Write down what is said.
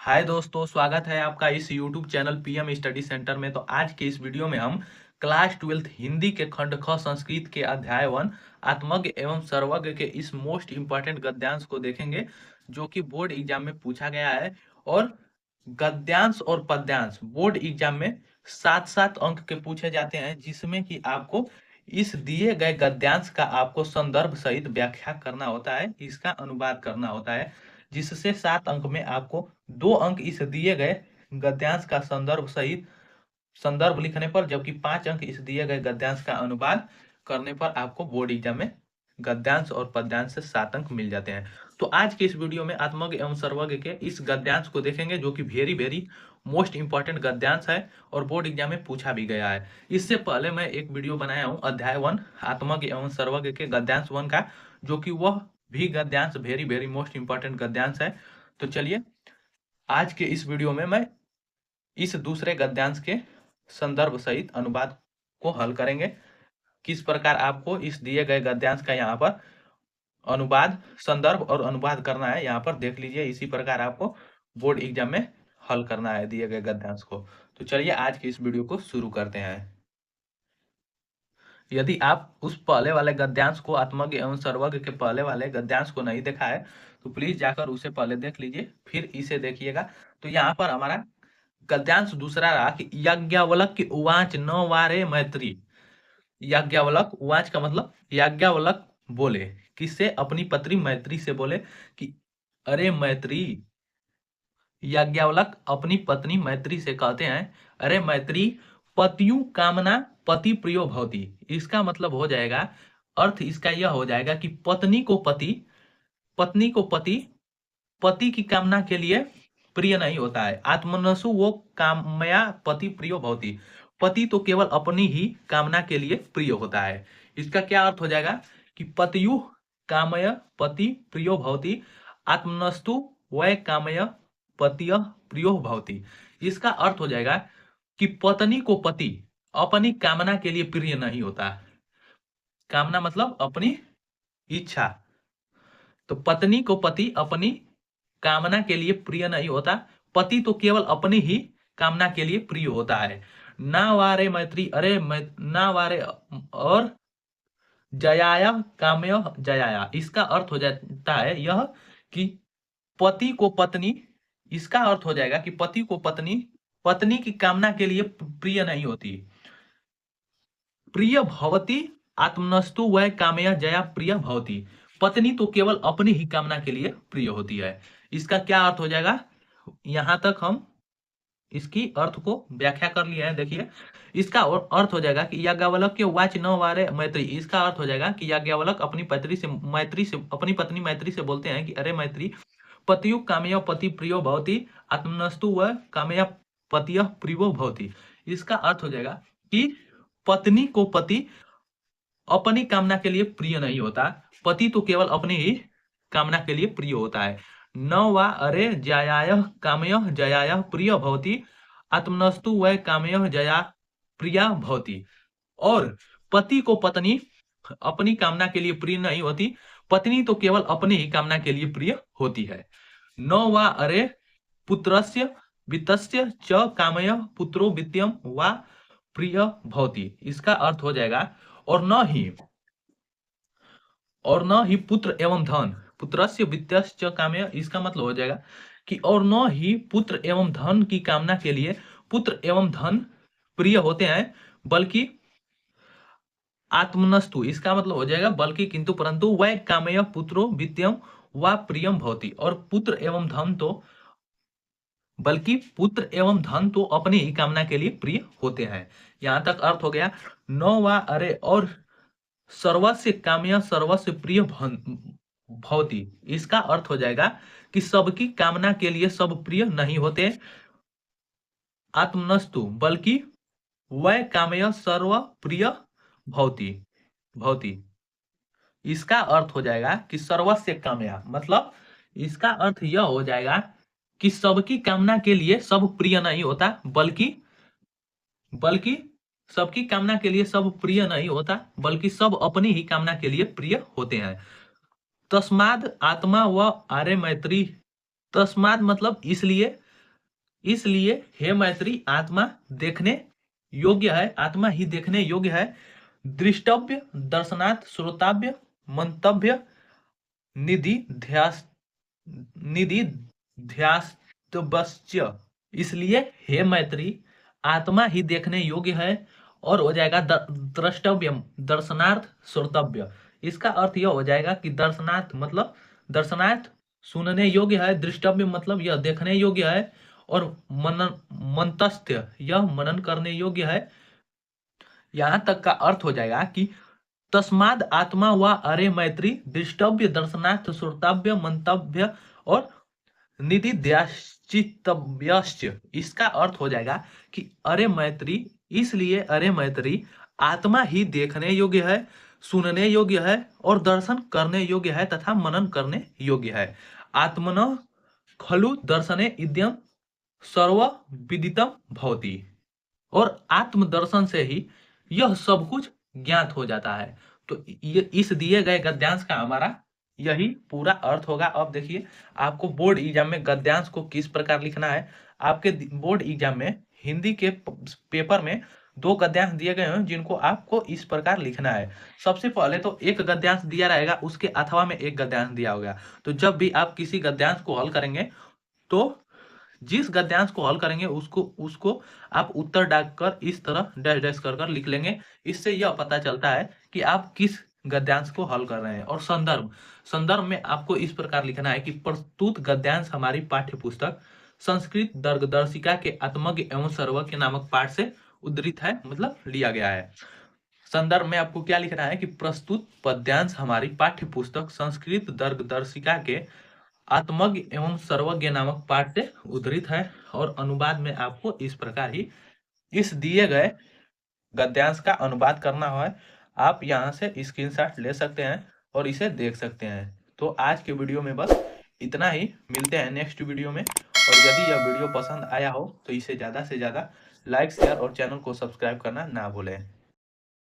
हाय दोस्तों, स्वागत है आपका इस YouTube channel PM study centre में। तो आज के इस वीडियो में हम क्लास 12 हिंदी के खंड ख संस्कृत के अध्याय 1 आत्मज्ञ एवं सर्वज्ञ के इस मोस्ट इम्पॉर्टेंट गद्यांश को देखेंगे, जो कि बोर्ड एग्जाम में पूछा गया है। और गद्यांश और पद्यांश बोर्ड एग्जाम में 7-7 अंक के पूछे जाते हैं, जिसमें कि आपको इस दिए गए गद्यांश का आपको संदर्भ सहित व्याख्या करना होता है, इसका अनुवाद करना होता है, जिससे 7 अंक में आपको 2 अंक इस दिए गए गद्यांश का संदर्भ सहित संदर्भ लिखने पर, जबकि 5 अंक इस दिए गए गद्यांश का अनुवाद करने पर आपको बोर्ड एग्जाम में गद्यांश और पद्यांश से 7 अंक मिल जाते हैं। तो आज के इस वीडियो में आत्मज्ञ एवं सर्वज्ञ के इस गद्यांश को देखेंगे, जो कि वेरी वेरी मोस्ट इंपॉर्टेंट गद्यांश है और बोर्ड एग्जाम में पूछा भी गया है। इससे पहले मैं एक वीडियो बनाया हूं अध्याय 1 आत्मज्ञ एवं सर्वज्ञ के गद्यांश 1 का, जो कि वह भी गद्यांश वेरी वेरी मोस्ट इंपॉर्टेंट गद्यांश है। तो चलिए आज के इस वीडियो में मैं इस दूसरे गद्यांश के संदर्भ सहित अनुवाद को हल करेंगे। किस प्रकार आपको इस दिए गए गद्यांश का यहाँ पर अनुवाद, संदर्भ और अनुवाद करना है, यहाँ पर देख लीजिए। इसी प्रकार आपको बोर्ड एग्जाम में हल करना है दिए गए गद्यांश को। तो चलिए आज के इस वीडियो को शुरू करते हैं। यदि आप उस पहले वाले गद्यांश को, आत्मज्ञ एवं सर्वज्ञ के पहले वाले गद्यांश को नहीं देखा है, तो प्लीज जाकर उसे पहले देख लीजिए, फिर इसे देखिएगा। तो यहाँ पर हमारा गद्यांश दूसरा रहा कि याज्ञवल्क्य उवाच न वारे मैत्री। याज्ञवल्क्य उवाच का मतलब याज्ञवल्क्य बोले, किससे? अपनी पत्नी मैत्री से बोले कि अरे मैत्री। याज्ञवल्क्य अपनी पत्नी मैत्री से कहते हैं, अरे मैत्री, पतियु कामना पति प्रियो भवति। इसका मतलब हो जाएगा, अर्थ इसका यह हो जाएगा कि पत्नी को पति, पत्नी को पति, पति की कामना के लिए प्रिय नहीं होता है। आत्मनसु वो कामया पति प्रियो भवति। पति तो केवल अपनी ही कामना के लिए प्रिय होता है। इसका क्या अर्थ हो जाएगा कि पतियु कामय पति प्रियो भवति, आत्मनस्तु वै कामय पतिय प्रियो भवति। इसका अर्थ हो जाएगा कि पत्नी को पति अपनी कामना के लिए प्रिय नहीं होता। कामना मतलब अपनी इच्छा। तो पत्नी को पति अपनी कामना के लिए प्रिय नहीं होता। पति तो केवल अपनी ही कामना के लिए प्रिय होता है। ना वारे मैत्री, अरे ना वारे, और जयाया कामय जयाया। इसका अर्थ हो जाता है यह कि पति को पत्नी, इसका अर्थ हो जाएगा कि पति को पत्नी पत्नी की कामना के लिए प्रिय नहीं होती। प्रिय भवती आत्मनस्तु वह कामया जया प्रिय भवती। पत्नी तो केवल अपनी ही कामना के लिए प्रिय होती है। इसका क्या अर्थ हो जाएगा? यहां तक हम इसकी अर्थ को व्याख्या कर लिया है। देखिए, इसका अर्थ हो जाएगा कि याज्ञवल्क्य वाच न वारे मैत्री। इसका अर्थ हो जाएगा कि याज्ञवल्क्य अपनी अपनी पत्नी मैत्री से बोलते हैं कि अरे मैत्री, पतियु कामया पति प्रियो भवती, आत्मनस्तु व कामया पतिय प्रियो भवती। इसका अर्थ हो जाएगा कि पत्नी को पति अपनी कामना के लिए प्रिय नहीं होता। पति तो केवल अपनी ही कामना के लिए प्रिय होता है। न वा अरे जयाय कामय जयाय प्रिय भवती, आत्मनस्तु वै कामय जया प्रिया भवती। और पति को पत्नी अपनी कामना के लिए प्रिय नहीं होती। पत्नी तो केवल अपनी ही कामना के लिए प्रिय होती है। न वा अरे पुत्रस्य वित्तस्य च कामय पुत्रो वित्तम वा प्रिय भवती। इसका अर्थ हो जाएगा और न ही पुत्र एवं धन, पुत्रस्य वित्तस्य कामय। इसका मतलब हो जाएगा कि और न ही पुत्र एवं धन की कामना के लिए पुत्र एवं धन प्रिय होते हैं, बल्कि आत्मनस्तु। इसका मतलब हो जाएगा बल्कि किंतु परंतु वह कामय पुत्रो वित्तम व प्रियम भवती। और पुत्र एवं धन तो, बल्कि पुत्र एवं धन तो अपनी ही कामना के लिए प्रिय होते हैं। यहां तक अर्थ हो गया। न वा अरे और सर्वस्य कामया सर्वस्य प्रिय भवती। इसका अर्थ हो जाएगा कि सबकी कामना के लिए सब प्रिय नहीं होते। आत्मनस्तु, बल्कि वह कामय सर्व प्रिय भवती। इसका अर्थ हो जाएगा कि सर्वस्य कामया, मतलब इसका अर्थ यह हो जाएगा कि सबकी कामना के लिए सब प्रिय नहीं होता, बल्कि सबकी कामना के लिए सब प्रिय नहीं होता, बल्कि सब अपनी ही कामना के लिए प्रिय होते हैं। तस्माद आत्मा व आर्य मैत्री। तस्माद मतलब इसलिए, इसलिए हे मैत्री आत्मा देखने योग्य है, आत्मा ही देखने योग्य है। दृष्टव्य दर्शनात् श्रोताव्य मंतव्य निधि ध्यास निधि ध्यास्तव्य। इसलिए हे मैत्री आत्मा ही देखने योग्य है, और हो जाएगा द्रष्टव्यम दर्शनार्थ श्रोतव्य। इसका अर्थ यह हो जाएगा कि दर्शनार्थ मतलब दर्शनार्थ सुनने योग्य है, दृष्टव्य मतलब यह देखने योग्य है, और मनन मंतस्थ्य यह मनन करने योग्य है। यहां तक का अर्थ हो जाएगा कि तस्माद आत्मा व अरे मैत्री दृष्टव्य दर्शनार्थ श्रोतव्य मंतव्य और निधिध्याश्चितव्यश्च। इसका अर्थ हो जाएगा कि अरे मैत्री, इसलिए अरे मैत्री आत्मा ही देखने योग्य है, सुनने योग्य है और दर्शन करने योग्य है तथा मनन करने योग्य है। आत्मन खलु दर्शने इद्यम सर्व विदितम भवति। और आत्म दर्शन से ही यह सब कुछ ज्ञात हो जाता है। तो ये इस दिए गए गद्यांश का हमारा यही पूरा अर्थ होगा। अब देखिए आपको बोर्ड एग्जाम में गद्यांश को किस प्रकार लिखना है। आपके बोर्ड एग्जाम में हिंदी के पेपर में 2 गद्यांश दिए गए हैं जिनको आपको इस प्रकार लिखना है। सबसे पहले तो एक गद्यांश दिया रहेगा, उसके अथवा में एक गद्यांश दिया होगा। तो जब भी आप किसी गद्यांश को हल करेंगे तो जिस गद्यांश को हल करेंगे उसको आप उत्तर डालकर इस तरह डैश डैश कर लिख लेंगे। इससे यह पता चलता है कि आप किस गद्यांश को हल कर रहे हैं। और संदर्भ में आपको इस प्रकार लिखना है कि प्रस्तुत गद्यांश हमारी पाठ्य पुस्तक संस्कृत दर्गदर्शिका के आत्मज्ञ एवं सर्वज्ञ नामक पाठ से उद्धृत है, मतलब लिया गया है। संदर्भ में आपको क्या लिखना है कि प्रस्तुत पद्यांश हमारी पाठ्य पुस्तक संस्कृत दर्गदर्शिका के आत्मज्ञ एवं सर्वज्ञ नामक पाठ से उद्धृत है। और अनुवाद में आपको इस प्रकार ही इस दिए गए गद्यांश का अनुवाद करना है। आप यहाँ से स्क्रीनशॉट ले सकते हैं और इसे देख सकते हैं। तो आज के वीडियो में बस इतना ही, मिलते हैं नेक्स्ट वीडियो में। और यदि यह वीडियो पसंद आया हो तो इसे ज़्यादा से ज़्यादा लाइक शेयर और चैनल को सब्सक्राइब करना ना भूलें।